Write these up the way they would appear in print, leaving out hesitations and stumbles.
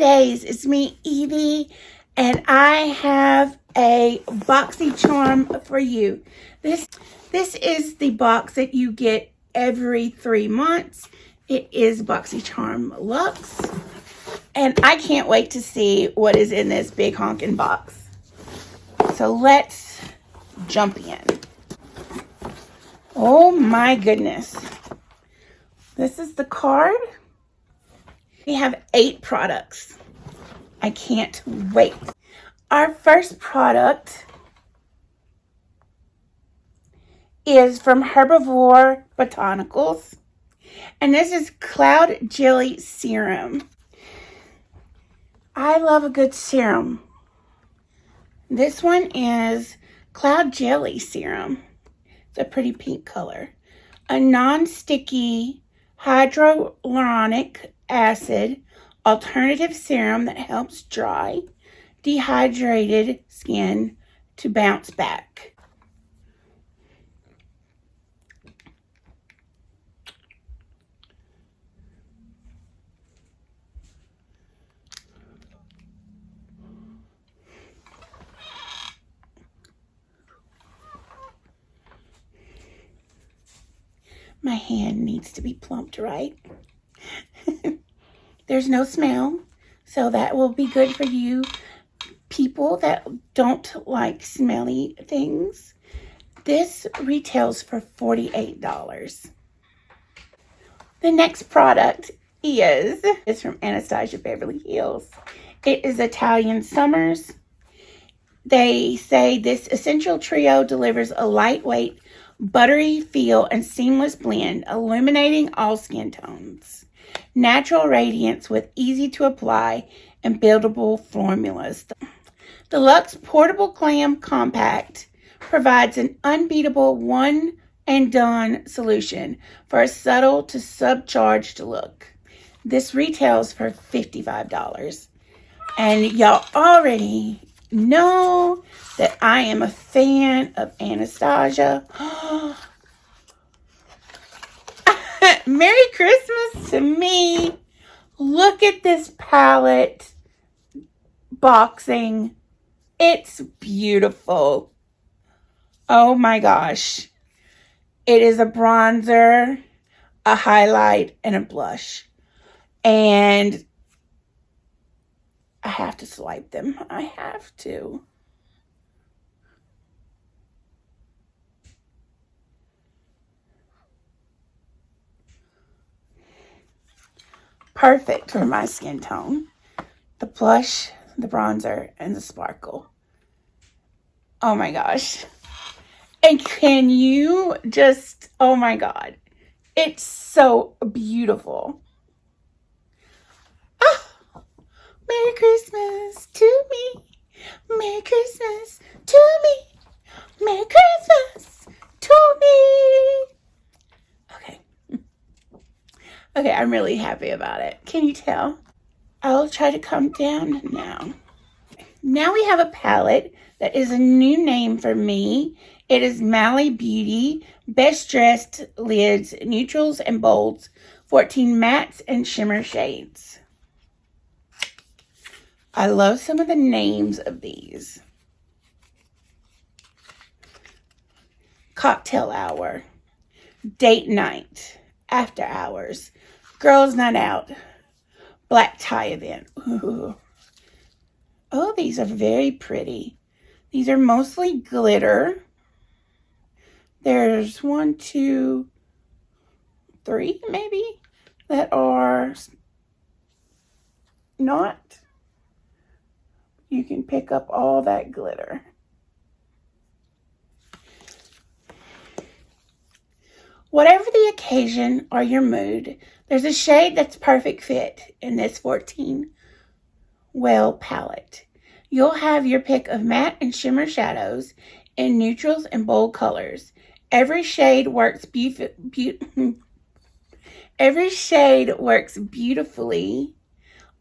days, it's me, Evie, and I have a BoxyCharm for you. This is the box that you get every 3 months. It is BoxyCharm Luxe, and I can't wait to see what is in this big honking box. So let's jump in. Oh my goodness. This is the card. We have 8 products. I can't wait. Our first product is from Herbivore Botanicals. And this is Cloud Jelly Serum. I love a good serum. This one is Cloud Jelly Serum. It's a pretty pink color. A non-sticky hyaluronic acid alternative serum that helps dry, dehydrated skin to bounce back. My hand needs to be plumped right. There's no smell, so that will be good for you people that don't like smelly things. This retails for $48. The next product is from Anastasia, Beverly Hills. It is Italian Summers. They say this essential trio delivers a lightweight, buttery feel and seamless blend, illuminating all skin tones. Natural radiance with easy to apply and buildable formulas. The Luxe Portable Glam Compact provides an unbeatable one and done solution for a subtle to subcharged look. This retails for $55. And y'all already know that I am a fan of Anastasia. Merry Christmas to me. Look at this palette boxing. It's beautiful. Oh my gosh. It is a bronzer, a highlight, and a blush. And I have to swipe them. I have to. Perfect for my skin tone. The blush, the bronzer, and the sparkle. Oh my gosh. And can you just, oh my God. It's so beautiful. Merry Christmas to me. Merry Christmas to me. Merry Christmas to me. Okay. Okay, I'm really happy about it. Can you tell? I'll try to come down now. Now we have a palette that is a new name for me. It is Mally Beauty Best Dressed Lids, Neutrals and Bolds, 14 Mattes and Shimmer Shades. I love some of the names of these. Cocktail Hour, Date Night, After Hours, Girls Night Out, Black Tie Event. Ooh. Oh, these are very pretty. These are mostly glitter. There's 1, 2, 3 maybe that are not. You can pick up all that glitter. Whatever the occasion or your mood, there's a shade that's perfect fit in this 14 Well palette. You'll have your pick of matte and shimmer shadows in neutrals and bold colors. Every shade works beautifully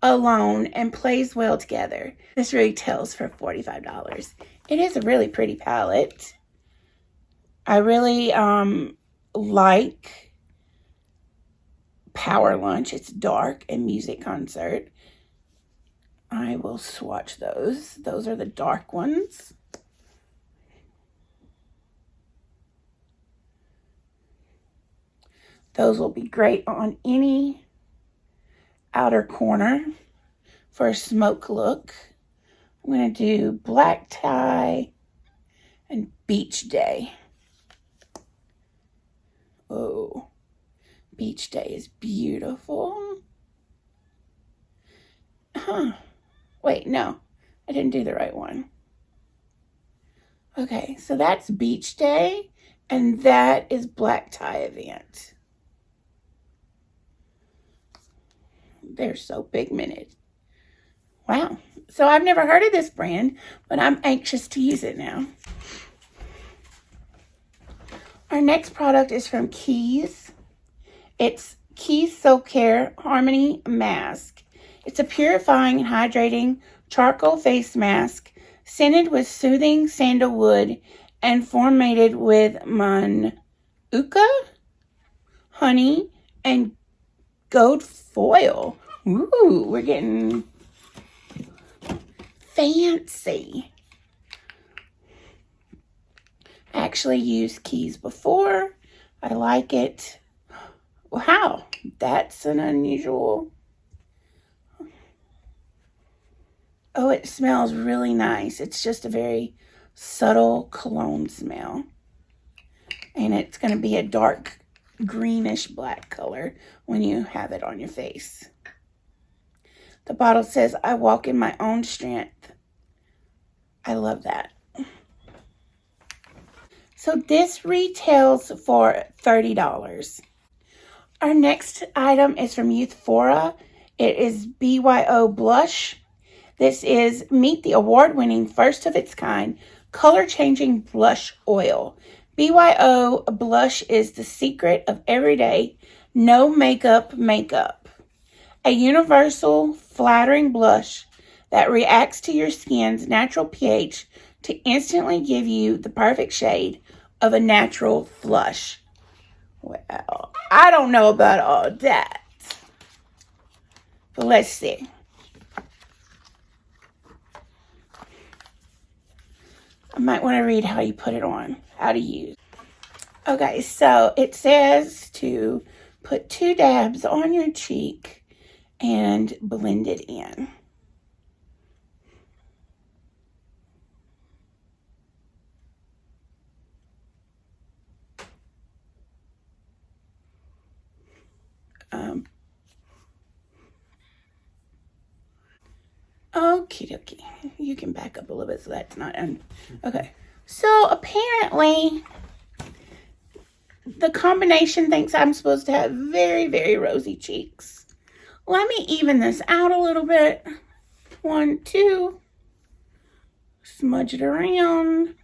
alone and plays well together. This retails for $45. It is a really pretty palette. I really like Power Lunch. It's dark and music concert. I will swatch those. Those are the dark ones. Those will be great on any outer corner for a smoke look. I'm going to do black tie and beach day. Oh, beach day is beautiful. Huh. Wait, no, I didn't do the right one. Okay, so that's beach day, and that is black tie event. They're so pigmented. Wow. So I've never heard of this brand, but I'm anxious to use it now. Our next product is from Keys. It's Keys Soap Care Harmony Mask. It's a purifying and hydrating charcoal face mask scented with soothing sandalwood and formulated with manuka, honey, and gold foil. Ooh, we're getting fancy. I actually used Keys before. I like it. Wow, that's an unusual. Oh, it smells really nice. It's just a very subtle cologne smell. And it's going to be a dark greenish black color when you have it on your face. The bottle says, I walk in my own strength. I love that. So this retails for $30. Our next item is from Youthfora. It is BYO Blush. This is Meet the award-winning, first of its kind, color-changing blush oil. BYO Blush is the secret of everyday, no makeup makeup. A universal, flattering blush that reacts to your skin's natural pH to instantly give you the perfect shade of a natural flush. Well, I don't know about all that. But let's see. I might want to read how you put it on, how to use. Okay, so it says to put 2 dabs on your cheek and blend it in. Okie dokie. You can back up a little bit so that's not okay. So apparently the combination thinks I'm supposed to have very, very rosy cheeks. Let me even this out a little bit. 1, 2. Smudge it around.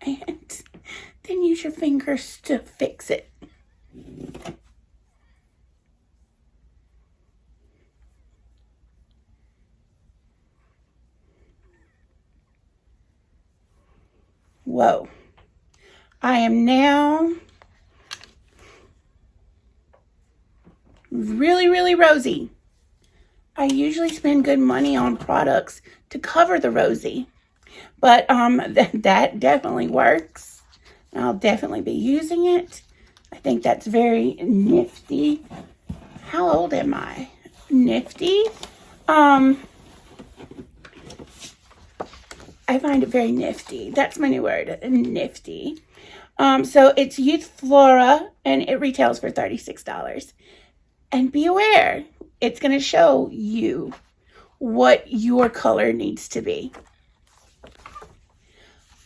And then use your fingers to fix it. Whoa. I am now really, really rosy. I usually spend good money on products to cover the rosy. But that definitely works. I'll definitely be using it. I think that's very nifty. How old am I? Nifty. I find it very nifty. That's my new word, nifty. So it's Youthfora, and it retails for $36. And be aware, it's going to show you what your color needs to be.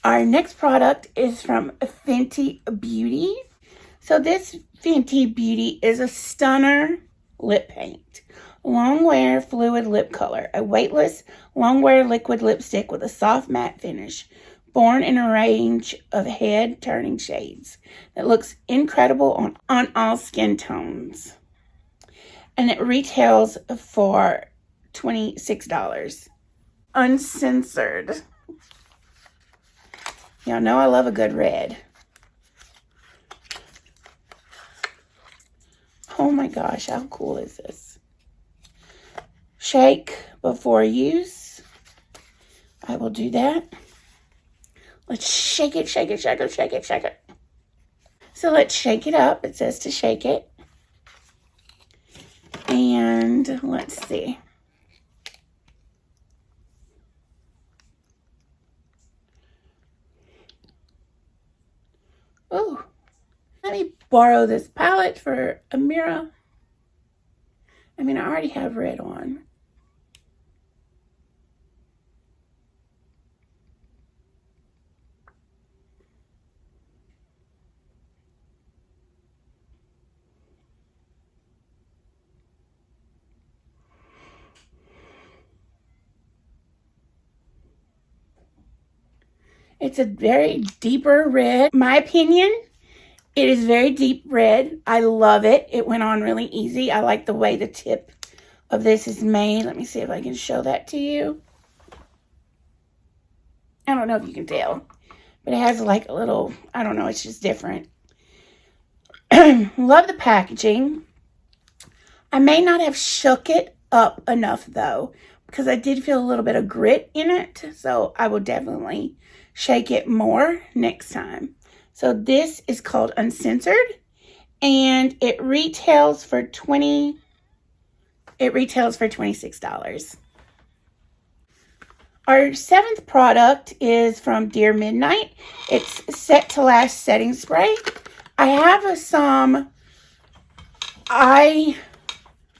Our next product is from Fenty Beauty. So this Fenty Beauty is a stunner lip paint. Long wear fluid lip color. A weightless long wear liquid lipstick with a soft matte finish. Born in a range of head turning shades. That looks incredible on all skin tones. And it retails for $26. Uncensored. Y'all know I love a good red. Oh my gosh, how cool is this? shake before use. I will do that. Let's shake it, shake it, shake it, shake it, shake it. So let's shake it up. It says to shake it. And let's see. Oh, let me borrow this palette for a mirror. I mean, I already have red on. It's a very deeper red. My opinion, it is very deep red. I love it. It went on really easy. I like the way the tip of this is made. Let me see if I can show that to you. I don't know if you can tell, but it has like a little, I don't know, it's just different. Love the packaging. I may not have shook it up enough though, because I did feel a little bit of grit in it. So I will definitely shake it more next time. So this is called Uncensored, and it retails for $26. Our seventh product is from Dear Midnight. It's Set to Last setting spray. I have some eye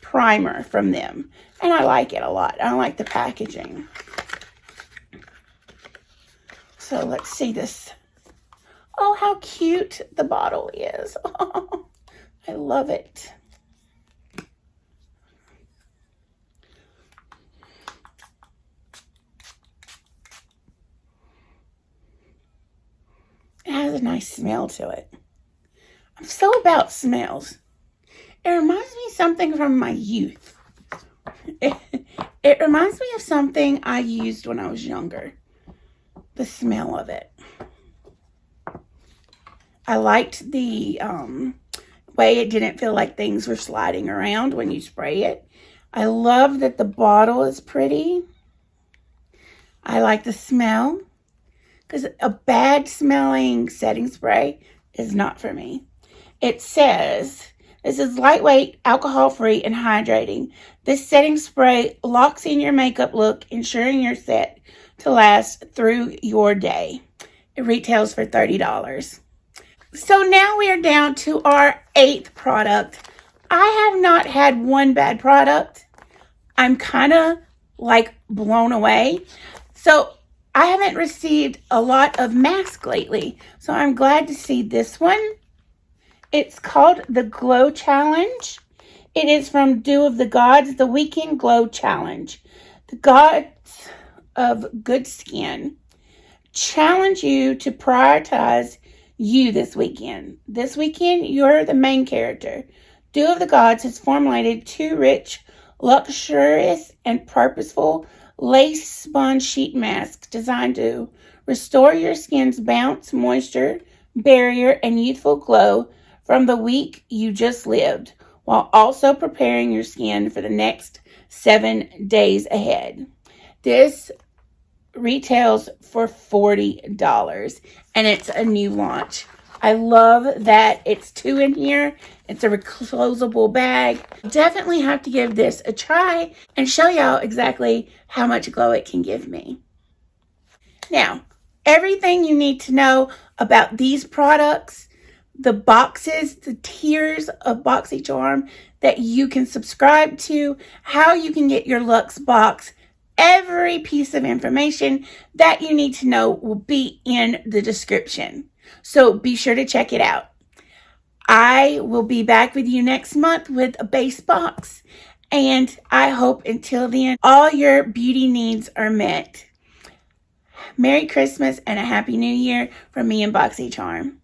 primer from them, and I like it a lot. I like the packaging. So let's see this. Oh, how cute the bottle is. Oh, I love it. It has a nice smell to it. I'm so about smells. It reminds me of something from my youth. It reminds me of something I used when I was younger. The smell of it. I liked the way it didn't feel like things were sliding around when you spray it. I love that the bottle is pretty. I like the smell, because a bad smelling setting spray is not for me. It says, this is lightweight, alcohol-free, and hydrating. This setting spray locks in your makeup look, ensuring you're set to last through your day. It retails for $30. So now we are down to our eighth product. I have not had one bad product. I'm kind of like blown away. So I haven't received a lot of masks lately. So I'm glad to see this one. It's called the Glow Challenge. It is from Dew of the Gods, the Weekend Glow Challenge. The gods of good skin challenge you to prioritize you this weekend. This weekend, you're the main character. Dew of the Gods has formulated two rich, luxurious, and purposeful lace sponge sheet masks designed to restore your skin's bounce, moisture, barrier, and youthful glow from the week you just lived, while also preparing your skin for the next 7 days ahead. This retails for $40, and it's a new launch. I love that it's 2 in here. It's a reclosable bag. Definitely have to give this a try and show y'all exactly how much glow it can give me. Now, everything you need to know about these products, the boxes, the tiers of BoxyCharm that you can subscribe to, how you can get your Luxe box, every piece of information that you need to know will be in the description. So be sure to check it out. I will be back with you next month with a base box. And I hope until then, all your beauty needs are met. Merry Christmas and a Happy New Year from me and BoxyCharm.